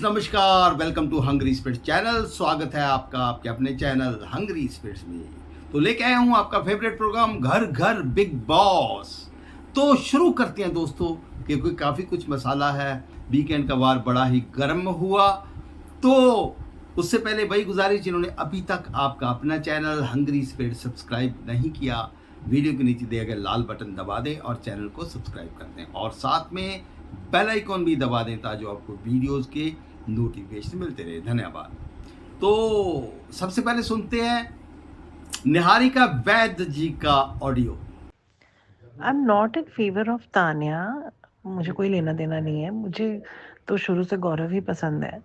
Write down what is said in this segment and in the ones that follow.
नमस्कार, welcome to hungry spirits channel. स्वागत है आपका आपके अपने चैनल हंग्री स्पिरिट्स में। तो लेके आया हूँ आपका फेवरेट प्रोग्राम घर घर बिग बॉस। तो शुरू करते हैं दोस्तों, क्योंकि काफ़ी कुछ मसाला है। वीकेंड का वार बड़ा ही गर्म हुआ। तो उससे पहले वही गुजारिश, जिन्होंने अभी तक आपका अपना चैनल हंग्री स्पिरिट सब्सक्राइब नहीं किया, वीडियो के नीचे दिए गए लाल बटन दबा दें और चैनल को सब्सक्राइब कर दें, और साथ में बेल आइकॉन भी दबा दें ताकि आपको वीडियोस के नोटिफिकेशन मिलते रहे। धन्यवाद। तो सबसे पहले सुनते हैं निहारिका वैद्य जी का audio. I am not in favour of Tanya. मुझे कोई लेना देना नहीं है। मुझे तो शुरू से गौरव ही पसंद है।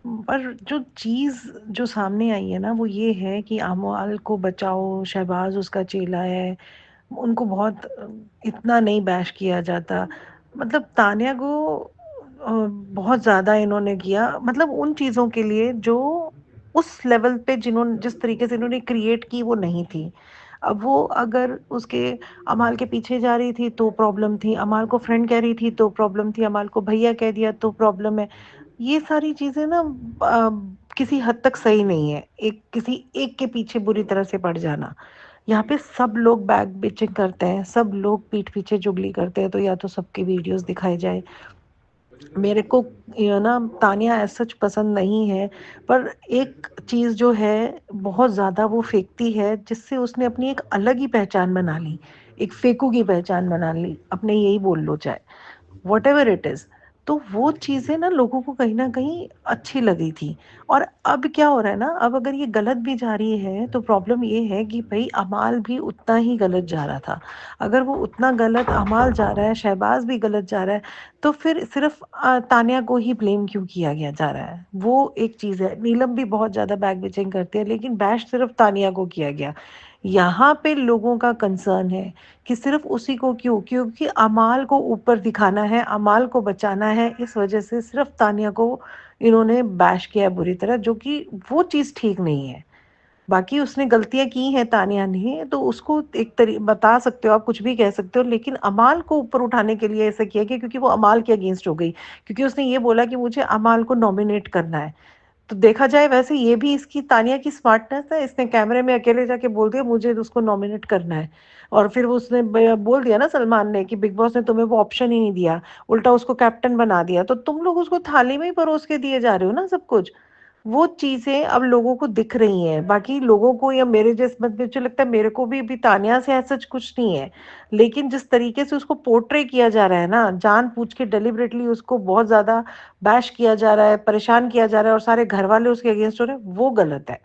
पर जो चीज़ जो सामने आई है ना, वो ये है कि अमवाल को बचाओ, शहबाज उसका चेला है, उनको बहुत इतना नहीं बैश किया जाता। मतलब तान्या को बहुत ज़्यादा इन्होंने किया, मतलब उन चीज़ों के लिए जो उस लेवल पे जिन्होंने जिस तरीके से इन्होंने क्रिएट की वो नहीं थी। अब वो अगर उसके अमाल के पीछे जा रही थी तो प्रॉब्लम थी, अमाल को फ्रेंड कह रही थी तो प्रॉब्लम थी, अमाल को भैया कह दिया तो प्रॉब्लम है। ये सारी चीज़ें ना किसी हद तक सही नहीं है, एक किसी एक के पीछे बुरी तरह से पड़ जाना। यहाँ पे सब लोग बैक बिचिंग करते हैं, सब लोग पीठ पीछे चुगली करते हैं, तो या तो सबके वीडियोस दिखाए जाए। मेरे को ये ना तानिया ऐसा सच पसंद नहीं है, पर एक चीज़ जो है बहुत ज़्यादा वो फेंकती है, जिससे उसने अपनी एक अलग ही पहचान बना ली, एक फेकू की पहचान बना ली, अपने यही बोल लो चाहे वट एवर इट इज़। तो वो चीज़ें ना लोगों को कहीं ना कहीं अच्छी लगी थी। और अब क्या हो रहा है ना, अब अगर ये गलत भी जा रही है तो प्रॉब्लम ये है कि भाई अमाल भी उतना ही गलत जा रहा था। अगर वो उतना गलत अमाल जा रहा है, शहबाज भी गलत जा रहा है, तो फिर सिर्फ तान्या को ही ब्लेम क्यों किया गया जा रहा है? वो एक चीज़ है। नीलम भी बहुत ज़्यादा बैक बिचिंग करती है, लेकिन बैश सिर्फ तान्या को किया गया। यहाँ पे लोगों का कंसर्न है कि सिर्फ उसी को क्यों, क्योंकि अमाल को ऊपर दिखाना है, अमाल को बचाना है, इस वजह से सिर्फ तान्या को इन्होंने बैश किया है बुरी तरह, जो कि वो चीज़ ठीक नहीं है। बाकी उसने गलतियां की हैं तानिया ने, तो उसको एक तरी बता सकते हो, आप कुछ भी कह सकते हो, लेकिन अमाल को ऊपर उठाने के लिए ऐसा किया गया क्योंकि वो अमाल के अगेंस्ट हो गई, क्योंकि उसने ये बोला कि मुझे अमाल को नॉमिनेट करना है। तो देखा जाए वैसे ये भी इसकी तानिया की स्मार्टनेस है, इसने कैमरे में अकेले जाके बोल दिया मुझे उसको नॉमिनेट करना है। और फिर वो उसने बोल दिया ना सलमान ने कि बिग बॉस ने तुम्हें वो ऑप्शन ही नहीं दिया, उल्टा उसको कैप्टन बना दिया, तो तुम लोग उसको थाली में ही परोस के दिए जा रहे हो ना सब कुछ। वो चीजें अब लोगों को दिख रही हैं। बाकी लोगों को या मेरे जैसे मुझे लगता है मेरे को भी अभी तानिया से ऐसा कुछ नहीं है, लेकिन जिस तरीके से उसको पोर्ट्रे किया जा रहा है ना, जान पूछ के डेलिबरेटली उसको बहुत ज्यादा बैश किया जा रहा है, परेशान किया जा रहा है, और सारे घर वाले उसके अगेंस्ट हो रहे हैं, वो गलत है।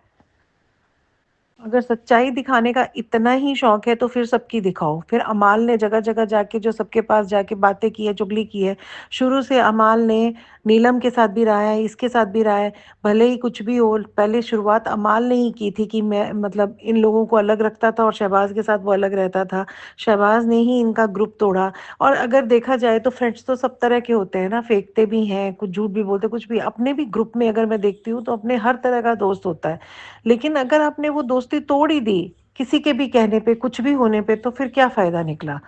अगर सच्चाई दिखाने का इतना ही शौक है तो फिर सबकी दिखाओ। फिर अमाल ने जगह जगह जाके जो सबके पास जाके बातें की है, चुगली की है। शुरू से अमाल ने नीलम के साथ भी रहा है, इसके साथ भी रहा है। भले ही कुछ भी हो, पहले शुरुआत अमाल ने ही की थी कि मैं मतलब इन लोगों को अलग रखता था और शहबाज के साथ वो अलग रहता था। शहबाज ने ही इनका ग्रुप तोड़ा। और अगर देखा जाए तो फ्रेंड्स तो सब तरह के होते हैं ना, फेंकते भी हैं, कुछ झूठ भी बोलते, कुछ भी। अपने भी ग्रुप में अगर मैं देखती हूँ तो अपने हर तरह का दोस्त होता है। लेकिन अगर आपने वो दोस्ती तोड़ ही दी किसी के भी कहने पे, कुछ भी होने पे, तो फिर क्या फायदा निकला?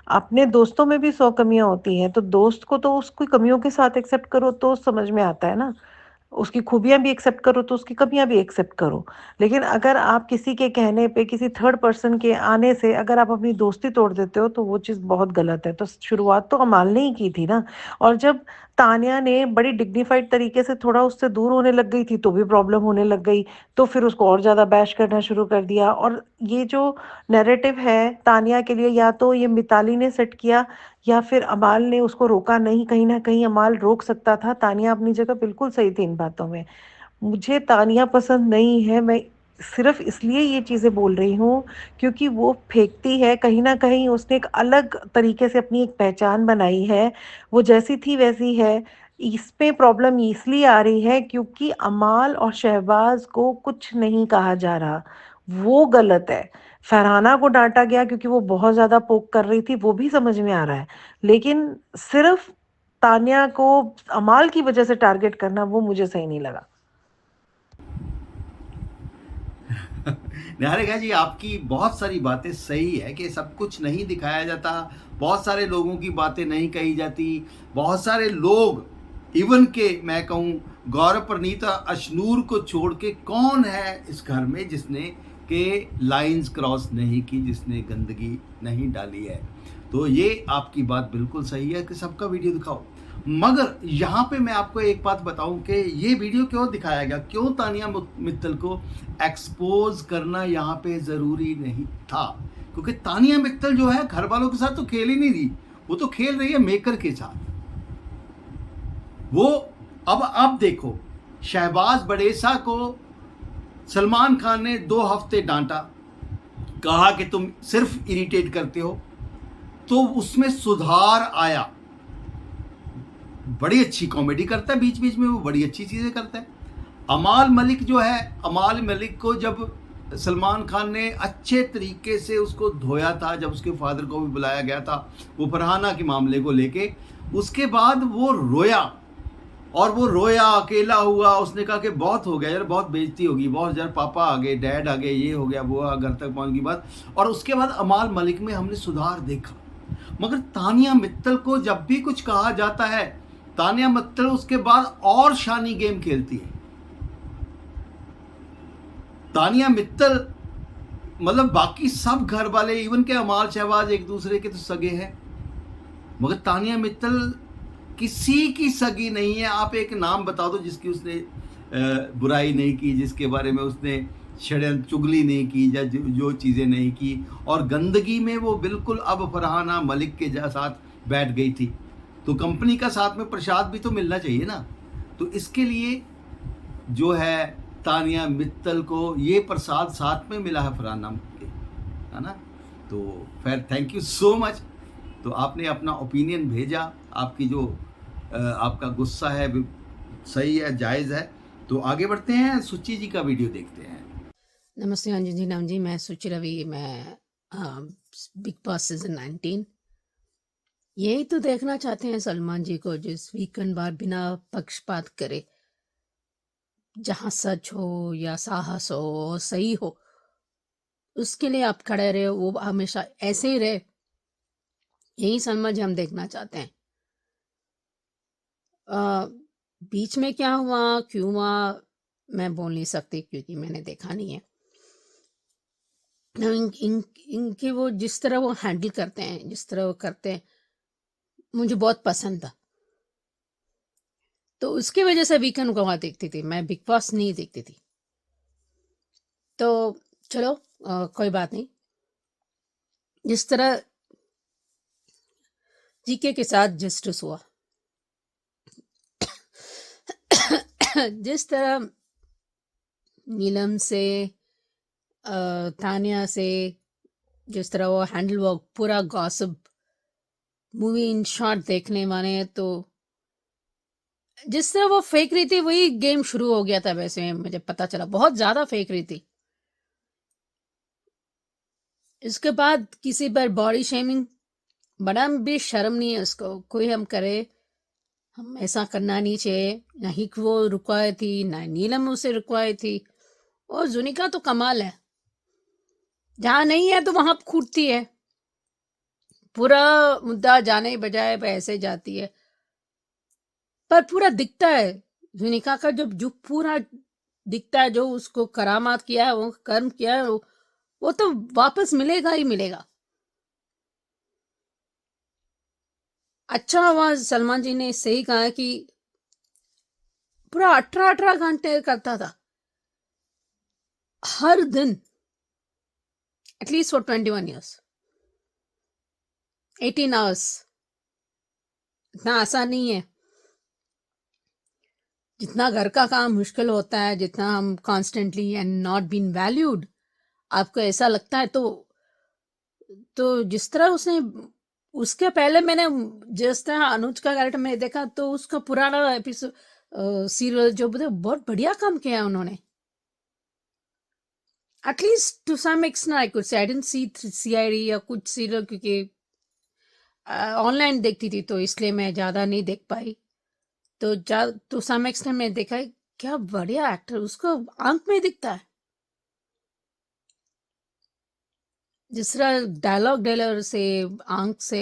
अपने दोस्तों में भी 100 कमियां होती हैं, तो दोस्त को तो उसकी कमियों के साथ एक्सेप्ट करो तो समझ में आता है ना। उसकी खूबियां भी एक्सेप्ट करो तो उसकी कमियां भी एक्सेप्ट करो। लेकिन अगर आप किसी के कहने पे, किसी थर्ड पर्सन के आने से अगर आप अपनी दोस्ती तोड़ देते हो तो वो चीज़ बहुत गलत है। तो शुरुआत तो अमाल ने ही की थी ना। और जब तानिया ने बड़ी डिग्निफाइड तरीके से थोड़ा उससे दूर होने लग गई थी तो भी प्रॉब्लम होने लग गई, तो फिर उसको और ज़्यादा बैश करना शुरू कर दिया। और ये जो नैरेटिव है तानिया के लिए, या तो ये मिताली ने सेट किया या फिर अमाल ने उसको रोका नहीं। कहीं ना कहीं अमाल रोक सकता था, तानिया अपनी जगह बिल्कुल सही थी इन बातों में। मुझे तानिया पसंद नहीं है। मैं सिर्फ इसलिए ये चीज़ें बोल रही हूँ क्योंकि वो फेंकती है, कहीं ना कहीं उसने एक अलग तरीके से अपनी एक पहचान बनाई है। वो जैसी थी वैसी है। इसमें प्रॉब्लम इसलिए आ रही है क्योंकि अमाल और शहबाज को कुछ नहीं कहा जा रहा, वो गलत है। फरहाना को डांटा गया क्योंकि वो बहुत ज़्यादा पोक कर रही थी, वो भी समझ में आ रहा है। लेकिन सिर्फ तान्या को अमाल की वजह से टारगेट करना वो मुझे सही नहीं लगा। निहारिका जी, आपकी बहुत सारी बातें सही है कि सब कुछ नहीं दिखाया जाता, बहुत सारे लोगों की बातें नहीं कही जाती, बहुत सारे लोग इवन के मैं कहूँ गौरव प्रणीता अशनूर को छोड़ के कौन है इस घर में जिसने के लाइंस क्रॉस नहीं की, जिसने गंदगी नहीं डाली है। तो ये आपकी बात बिल्कुल सही है कि सबका वीडियो दिखाओ, मगर यहाँ पे मैं आपको एक बात बताऊं कि ये वीडियो क्यों दिखाया गया, क्यों तानिया मित्तल को एक्सपोज करना यहाँ पे ज़रूरी नहीं था, क्योंकि तानिया मित्तल जो है घर वालों के साथ तो खेल ही नहीं रही, वो तो खेल रही है मेकर के साथ। वो अब देखो, शहबाज बड़ेसा को सलमान खान ने 2 हफ्ते डांटा, कहा कि तुम सिर्फ इरिटेट करते हो, तो उसमें सुधार आया। बड़ी अच्छी कॉमेडी करता है, बीच बीच में वो बड़ी अच्छी चीज़ें करता है। अमाल मलिक जो है, अमाल मलिक को जब सलमान खान ने अच्छे तरीके से उसको धोया था, जब उसके फादर को भी बुलाया गया था वो फरहाना के मामले को लेके, उसके बाद वो रोया, और वो रोया, अकेला हुआ, उसने कहा कि बहुत हो गया यार, बहुत बेइज्जती होगी, बहुत यार, पापा आ गए, डैड आ गए, ये हो गया, वो घर तक पहुंच की बात। और उसके बाद अमाल मलिक में हमने सुधार देखा। मगर तानिया मित्तल को जब भी कुछ कहा जाता है, तानिया मित्तल उसके बाद और शानी गेम खेलती है। तानिया मित्तल मतलब बाकी सब घर वाले, इवन के अमाल शहबाज एक दूसरे के तो सगे हैं, मगर तानिया मित्तल किसी की सगी नहीं है। आप एक नाम बता दो जिसकी उसने बुराई नहीं की, जिसके बारे में उसने षड्यंत्र चुगली नहीं की, या जो चीज़ें नहीं की, और गंदगी में वो बिल्कुल अब फरहाना मलिक के साथ बैठ गई थी। तो कंपनी का साथ में प्रसाद भी तो मिलना चाहिए ना। तो इसके लिए जो है तानिया मित्तल को ये प्रसाद साथ में मिला है फरहाना के, है ना। तो खैर थैंक यू सो मच। तो आपने अपना ओपिनियन भेजा, आपकी जो आपका गुस्सा है सही है, जायज़ है। तो आगे बढ़ते हैं, सुची जी का वीडियो देखते हैं। नमस्ते अंजन जी, नाम जी, मैं सुचि रवि, मैं बिग बॉस सीजन 19 यही तो देखना चाहते हैं सलमान जी को, जिस वीकेंड बार बिना पक्षपात करे, जहाँ सच हो या साहस हो, सही हो, उसके लिए आप खड़े रहे, वो हमेशा ऐसे ही रहे। यही सलमान जी हम देखना चाहते हैं। बीच में क्या हुआ, क्यों हुआ, मैं बोल नहीं सकती क्योंकि मैंने देखा नहीं है। इनके वो जिस तरह वो हैंडल करते हैं, जिस तरह वो करते हैं, मुझे बहुत पसंद था। तो उसकी वजह से वीकेंड को वहाँ देखती थी, मैं बिग बॉस नहीं देखती थी। तो चलो कोई बात नहीं। जिस तरह जीके के साथ जस्टिस हुआ, जिस तरह नीलम से तानिया से जिस तरह वो हैंडल हुआ पूरा गॉसिप मूवी इन शॉर्ट देखने वाले, तो जिस तरह वो फेंक रही थी वही गेम शुरू हो गया था। वैसे मुझे पता चला बहुत ज्यादा फेंक रही थी। इसके बाद किसी पर बॉडी शेमिंग, बड़ा भी शर्म नहीं है उसको, कोई हम करे, हम ऐसा करना नहीं चाहिए। नहीं वो रुकवाई थी, ना नीलम उसे रुकवाई थी। और जुनिका तो कमाल है, जहां नहीं है तो वहां कूदती है, पूरा मुद्दा जाने बजाय ऐसे जाती है, पर पूरा दिखता है जुनिका का, जब जो पूरा दिखता है, जो उसको करामात किया है, वो कर्म किया है, वो तो वापस मिलेगा ही मिलेगा। अच्छा हुआ सलमान जी ने सही कहा कि पूरा 18 घंटे करता था हर दिन, एटलीस्ट फॉर 21 years, 18 hours। इतना आसान नहीं है। जितना घर का काम मुश्किल होता है, जितना हम constantly and not been valued, आपको ऐसा लगता है। तो जिस तरह उसने, उसके पहले मैंने जिस तरह अनुज का कैरेक्टर में देखा, तो उसका पुराना एपिसोड सीरियल जो बहुत बढ़िया काम किया उन्होंने। At least to some extent I could say, I didn't see CID या कुछ सीरियल, क्योंकि ऑनलाइन देखती थी, तो इसलिए मैं ज़्यादा नहीं देख पाई। तो सम एक्सटेंट में देखा है, क्या बढ़िया एक्टर, उसको आंख में दिखता है, जिस तरह डायलॉग डिलीवर से, आंख से,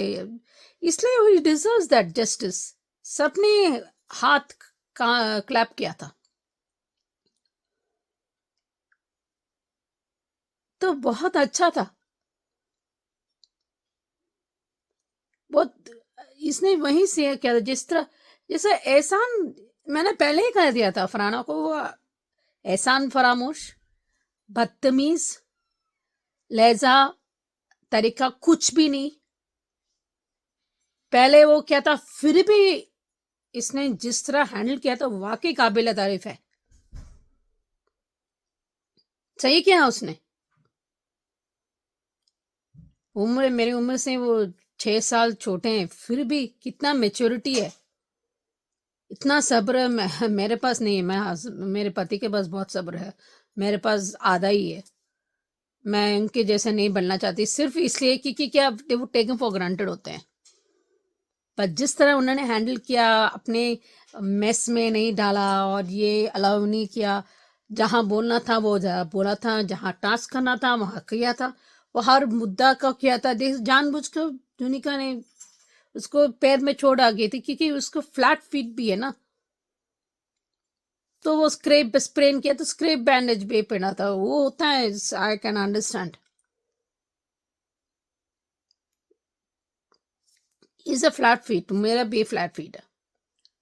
इसलिए ही डिजर्व्स दैट जस्टिस। सबने हाथ क्लैप किया था। तो बहुत अच्छा था। बहुत इसने वहीं से किया था, जिस तरह जैसे एहसान मैंने पहले ही कह दिया था फरहाना को, वो एहसान फरामोश, बदतमीज, लहजा, तरीका कुछ भी नहीं। पहले वो क्या था, फिर भी इसने जिस तरह हैंडल किया था वाकई काबिल तारीफ है। सही किया उसने। मेरी उम्र से वो 6 साल छोटे हैं, फिर भी कितना मेच्योरिटी है, इतना सब्र मेरे पास नहीं है। मेरे पति के पास बहुत सब्र है, मेरे पास आधा ही है। मैं उनके जैसे नहीं बनना चाहती, सिर्फ इसलिए क्योंकि क्या वो टेकन फॉर ग्रांटेड होते हैं। पर जिस तरह उन्होंने हैंडल किया, अपने मेस में नहीं डाला और ये अलाउ नहीं किया, जहाँ बोलना था वो बोला था, जहाँ टास्क करना था वहाँ किया था, वो हर मुद्दा का किया था। देख जानबूझकर जुनिका ने उसको पैर में चोट आ गई थी, क्योंकि उसको फ्लैट फीट भी है ना, तो वो स्क्रेप स्प्रेन किया तो स्क्रेप बैंडेज भी पहना था। वो होता है, I can understand. Is a flat feet, मेरा भी फ्लैट फीट है।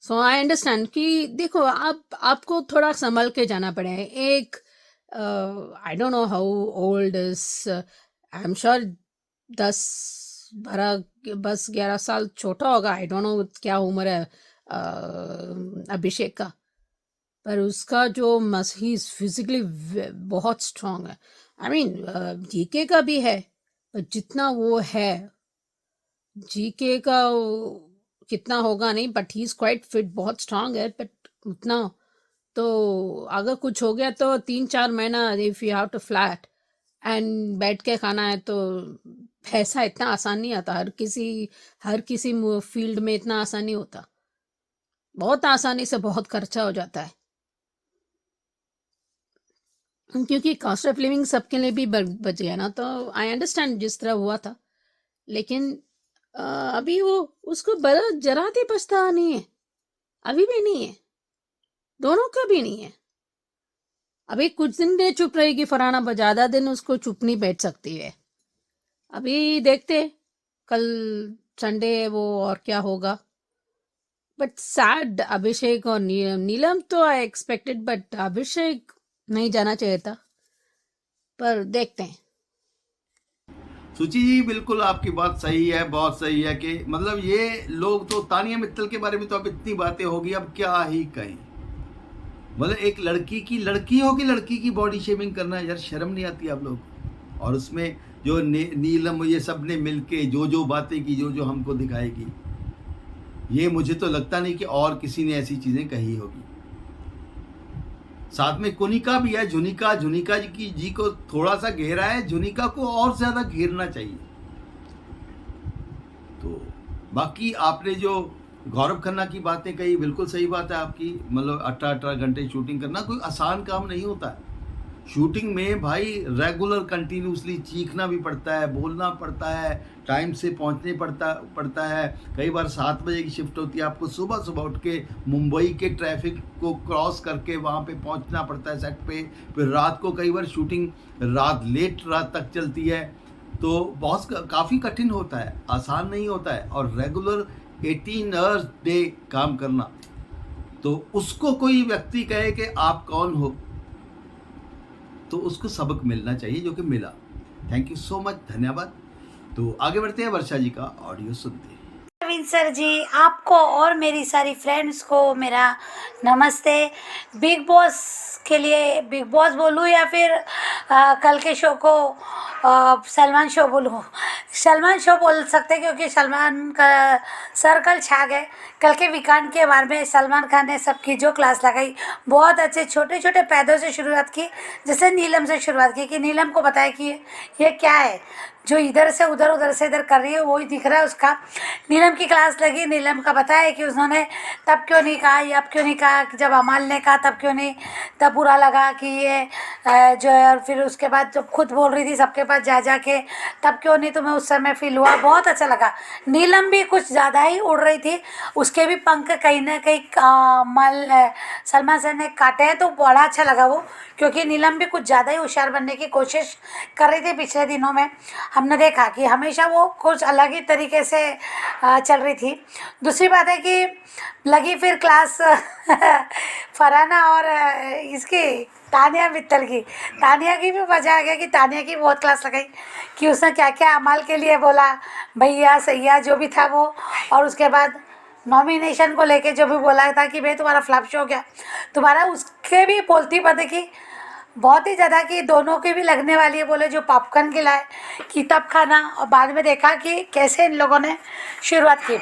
सो आई अंडरस्टैंड कि देखो आपको थोड़ा संभल के जाना पड़ेगा। एक I don't know how old is, I am sure 10 12 10 11 साल छोटा होगा। आई डोंट नो क्या उम्र है अभिषेक का, पर उसका जो ही इज फिजिकली बहुत स्ट्रांग है। आई मीन जीके का भी है, पर जितना वो है जीके का कितना होगा नहीं, but he is quite fit, बहुत स्ट्रांग है। बट उतना तो अगर कुछ हो गया तो 3 4 महीना, if you have two flat and बैठ के खाना है, तो पैसा इतना आसान नहीं आता। हर किसी फील्ड में इतना आसान नहीं होता, बहुत आसानी से बहुत खर्चा हो जाता है, क्योंकि कॉस्ट ऑफ लिविंग सबके लिए भी बच गया ना। तो आई अंडरस्टैंड जिस तरह हुआ था, लेकिन अभी वो उसको जरा भी पछतावा नहीं है, अभी भी नहीं है, दोनों का भी नहीं है। अभी कुछ दिन में चुप रहेगी फरहाना, ज्यादा दिन उसको चुप नहीं बैठ सकती है। अभी देखते कल संडे है वो, और क्या होगा। बट सैड अभिषेक और नीलम तो आई एक्सपेक्टेड, बट अभिषेक नहीं जाना चाहिए था, पर देखते हैं। सुची जी बिल्कुल आपकी बात सही है, बहुत सही है कि मतलब ये लोग तो तानिया मित्तल के बारे में तो अब इतनी बातें होगी, अब क्या ही कहें। मतलब एक लड़की होगी, लड़की की बॉडी शेमिंग करना, यार शर्म नहीं आती आप लोग। और उसमें जो नीलम ये सब ने मिलके जो बातें की, जो हमको दिखाएगी, ये मुझे तो लगता नहीं कि और किसी ने ऐसी चीजें कही होगी। साथ में कुनिका भी है, जुनिका जी को थोड़ा सा घेरा है, जुनिका को और ज्यादा घेरना चाहिए। तो बाकी आपने जो गौरव खन्ना की बातें कही, बिल्कुल सही बात है आपकी। मतलब 18 घंटे शूटिंग करना कोई आसान काम नहीं होता है। शूटिंग में भाई रेगुलर कंटिन्यूसली चीखना भी पड़ता है, बोलना पड़ता है, टाइम से पहुंचने पड़ता है। कई बार 7 बजे की शिफ्ट होती है, आपको सुबह उठ के मुंबई के ट्रैफिक को क्रॉस करके वहाँ पे पहुंचना पड़ता है सेट पे। फिर रात को कई बार शूटिंग लेट रात तक चलती है, तो बहुत काफ़ी कठिन होता है, आसान नहीं होता है। और रेगुलर 18 आवर्स डे काम करना, तो उसको कोई व्यक्ति कहे कि आप कौन हो, तो उसको सबक मिलना चाहिए, जो कि मिला। थैंक यू सो मच, धन्यवाद। तो आगे बढ़ते हैं, वर्षा जी का ऑडियो सुनते हैं। अरविंद सर जी, आपको और मेरी सारी फ्रेंड्स को मेरा नमस्ते। बिग बॉस के लिए बिग बॉस बोलूँ या फिर कल के शो को सलमान शो बोलूँ? सलमान शो बोल सकते हैं, क्योंकि सलमान का सर कल छा गए। कल के वीकेंड के बारे में सलमान खान ने सबकी जो क्लास लगाई, बहुत अच्छे छोटे छोटे पैदों से शुरुआत की, जैसे नीलम से शुरुआत की, कि नीलम को बताया कि ये क्या है जो इधर से उधर, उधर से इधर कर रही है, वही दिख रहा है उसका। नीलम की क्लास लगी, नीलम का बताया कि उन्होंने तब क्यों नहीं कहा, अब क्यों नहीं कहा, जब अमाल ने कहा तब क्यों नहीं, तब बुरा लगा कि ये जो है, और फिर उसके बाद जब खुद बोल रही थी सबके पास जा जा के, तब क्यों नहीं तुम्हें उस समय फील हुआ, बहुत अच्छा लगा। नीलम भी कुछ ज़्यादा ही उड़ रही थी, उसके भी पंख कहीं ना कहीं सलमान सर ने काटे हैं, तो बड़ा अच्छा लगा वो, क्योंकि नीलम भी कुछ ज़्यादा ही होशियार बनने की कोशिश कर रही थी पिछले दिनों में। हमने देखा कि हमेशा वो कुछ अलग ही तरीके से चल रही थी। दूसरी बात है कि लगी फिर क्लास फरहाना और इसकी तानिया मित्तल की। तानिया की भी मज़ा आ गया कि तानिया की बहुत क्लास लगाई कि उसने क्या क्या अमाल के लिए बोला, भैया सैया जो भी था वो, और उसके बाद नॉमिनेशन को लेके जो भी बोला था कि भाई तुम्हारा फ्लॉप शो क्या तुम्हारा, उसके भी बोलती पता कि बहुत ही ज़्यादा कि दोनों की भी लगने वाली है, बोले जो पॉपकॉर्न खिलाए कि तब खाना, और बाद में देखा कि कैसे इन लोगों ने शुरुआत की।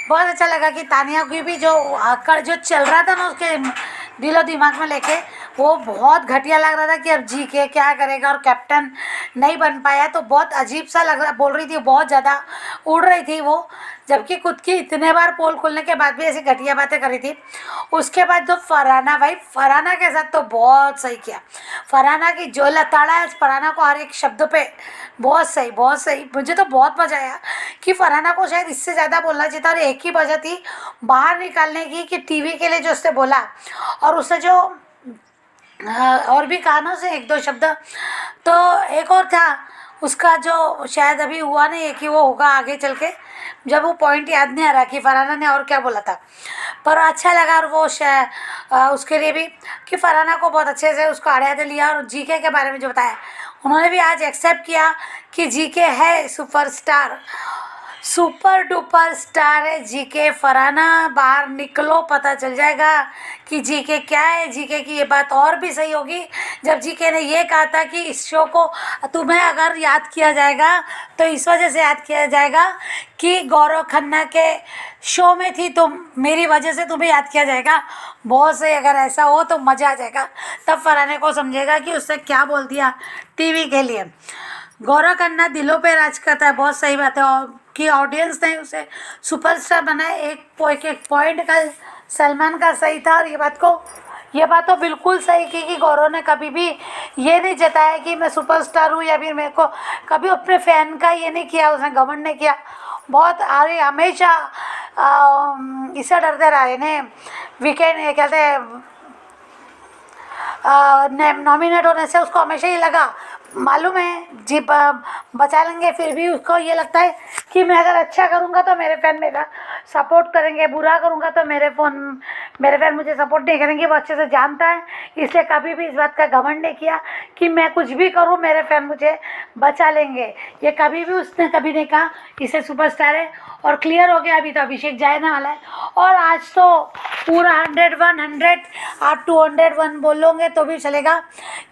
बहुत अच्छा लगा कि तानिया की भी जो आकर जो चल रहा था ना उसके दिलो दिमाग में लेके, वो बहुत घटिया लग रहा था कि अब जी के क्या करेगा, और कैप्टन नहीं बन पाया तो बहुत अजीब सा लग रहा, बोल रही थी बहुत ज़्यादा, उड़ रही थी वो, जबकि खुद की इतने बार पोल खुलने के बाद भी ऐसी घटिया बातें करी थी। उसके बाद जो फरहाना, भाई फरहाना के साथ तो बहुत सही किया, फरहाना की जो लताड़ा है फरहाना को हर एक शब्द पे बहुत सही, बहुत सही। मुझे तो बहुत मज़ा आया कि फरहाना को शायद इससे ज़्यादा बोलना चाहिए था, और एक ही वजह थी बाहर निकालने की कि टीवी के लिए जो उसने बोला, और उसने जो और भी कहा ना उसे एक दो शब्द, तो एक और था उसका जो शायद अभी हुआ नहीं है कि वो होगा आगे चल के, जब वो पॉइंट याद नहीं आ रहा कि फरहाना ने और क्या बोला था, पर अच्छा लगा। और वो उसके लिए भी कि फरहाना को बहुत अच्छे से उसको आड़े लिया, और जीके के बारे में जो बताया उन्होंने भी आज एक्सेप्ट किया कि जीके है सुपरस्टार, सुपर डुपर स्टार है जीके। फरहाना बाहर निकलो, पता चल जाएगा कि जीके क्या है। जीके की ये बात और भी सही होगी जब जीके ने ये कहा था कि इस शो को तुम्हें अगर याद किया जाएगा तो इस वजह से याद किया जाएगा कि गौरव खन्ना के शो में थी, तो मेरी वजह से तुम्हें याद किया जाएगा। बहुत सही, अगर ऐसा हो तो मज़ा आ जाएगा, तब फरहाने को समझेगा कि उसने क्या बोल दिया टीवी के लिए। गौरव खन्ना दिलों पे राज करता है, बहुत सही बात है, और कि ऑडियंस ने उसे सुपरस्टार बनाया। एक पॉइंट का सलमान का सही था, और ये बात तो बिल्कुल सही की कि गौरव ने कभी भी ये नहीं जताया कि मैं सुपरस्टार हूँ, या फिर मेरे को कभी अपने फ़ैन का ये नहीं किया, उसने घमंड नहीं किया। बहुत अरे हमेशा इससे डरते रहे ने वीकेंड ये कहते हैं नॉमिनेट होने से उसको हमेशा ही लगा, मालूम है जी बचा लेंगे, फिर भी उसको ये लगता है कि मैं अगर अच्छा करूँगा तो मेरे फ़ैन मेरा सपोर्ट करेंगे, बुरा करूँगा तो मेरे फ़ैन मुझे सपोर्ट नहीं करेंगे। वो अच्छे से जानता है, इसलिए कभी भी इस बात का घमंड नहीं किया कि मैं कुछ भी करूँ मेरे फ़ैन मुझे बचा लेंगे। ये कभी भी उसने कभी नहीं कहा। इसे सुपरस्टार है, और क्लियर हो गया। अभी तो अभिषेक जाने वाला है, और आज तो पूरा 100 आप 201 बोलोगे तो भी चलेगा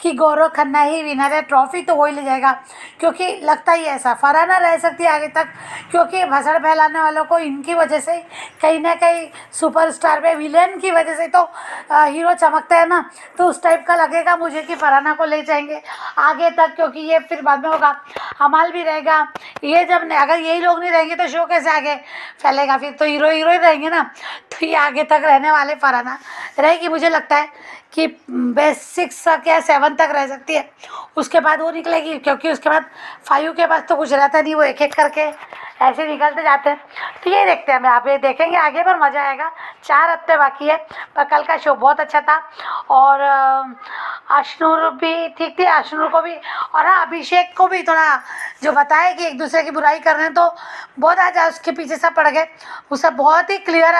कि गौरव खन्ना ही विनर है। ट्रॉफी तो वही ले जाएगा, क्योंकि लगता ही ऐसा फरहाना रह सकती है आगे तक, क्योंकि भसड़ फैलाने वालों को इनकी वजह से कहीं ना कहीं सुपरस्टार पे विलेन की वजह से तो हीरो चमकता है ना, तो उस टाइप का लगेगा मुझे कि फरहाना को ले जाएंगे आगे तक, क्योंकि ये फिर बाद में होगा, हमाल भी रहेगा। ये जब अगर यही लोग नहीं रहेंगे तो शो कैसे आगे फैलेगा, फिर तो हीरो ही रहेंगे ना, तो ये आगे तक रहने वाले फरहाना रहेगी। मुझे लगता है कि बेस्ट 6 तक या 7 तक रह सकती है, उसके बाद वो निकलेगी, क्योंकि उसके बाद 5 के पास तो कुछ रहता नहीं, वो एक एक करके ऐसे निकलते जाते हैं। तो ये देखते हैं, हम आप ये देखेंगे आगे, पर मज़ा आएगा। 4 हफ्ते बाकी है, पर कल का शो बहुत अच्छा था, और अशनूर भी ठीक थी, अशनूर को भी, और हाँ अभिषेक को भी थोड़ा जो बताया कि एक दूसरे की बुराई कर रहे हैं, तो बहुत आज उसके पीछे सब पड़ गए। वो सब बहुत ही क्लियर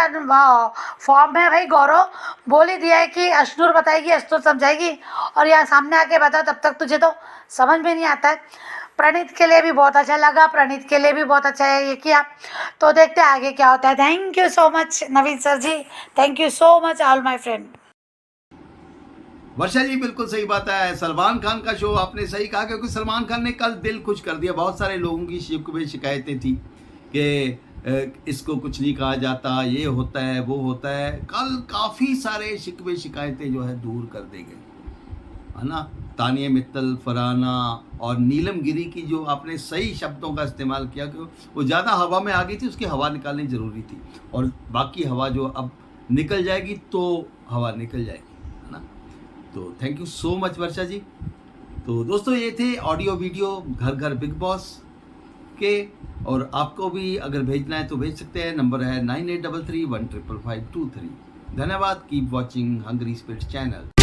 फॉर्म है भाई। गौरव बोल ही दिया है कि अशनूर बताएगी, अशनूर समझाएगी, और यहाँ सामने आके बताओ, तब तक तुझे तो समझ में नहीं आता है। प्रणीत के लिए भी बहुत अच्छा लगा, प्रणीत के लिए भी बहुत अच्छा है ये किया, तो देखते हैं आगे क्या होता है। Thank you so much Naveen sir ji, thank you so much all my friend. Varsha ji बिल्कुल सही बात है। सलमान खान का शो आपने सही कहा, क्योंकि सलमान खान ने कल दिल खुश कर दिया। बहुत सारे लोगों की शिकायतें थी कि इसको कुछ नहीं कहा जाता, ये होता है वो होता है। कल काफ़ी सारे शिकायतें जो है दूर कर दी गई, है ना। तानिया मित्तल, फरहाना और नीलम गिरी की जो आपने सही शब्दों का इस्तेमाल किया कि वो ज़्यादा हवा में आ गई थी, उसकी हवा निकालनी ज़रूरी थी, और बाकी हवा जो अब निकल जाएगी तो हवा निकल जाएगी, है ना। तो थैंक यू सो मच वर्षा जी। तो दोस्तों ये थे ऑडियो वीडियो घर घर बिग बॉस के, और आपको भी अगर भेजना है तो भेज सकते हैं। नंबर है 9833155523। धन्यवाद। Keep watching hungry spirits channel.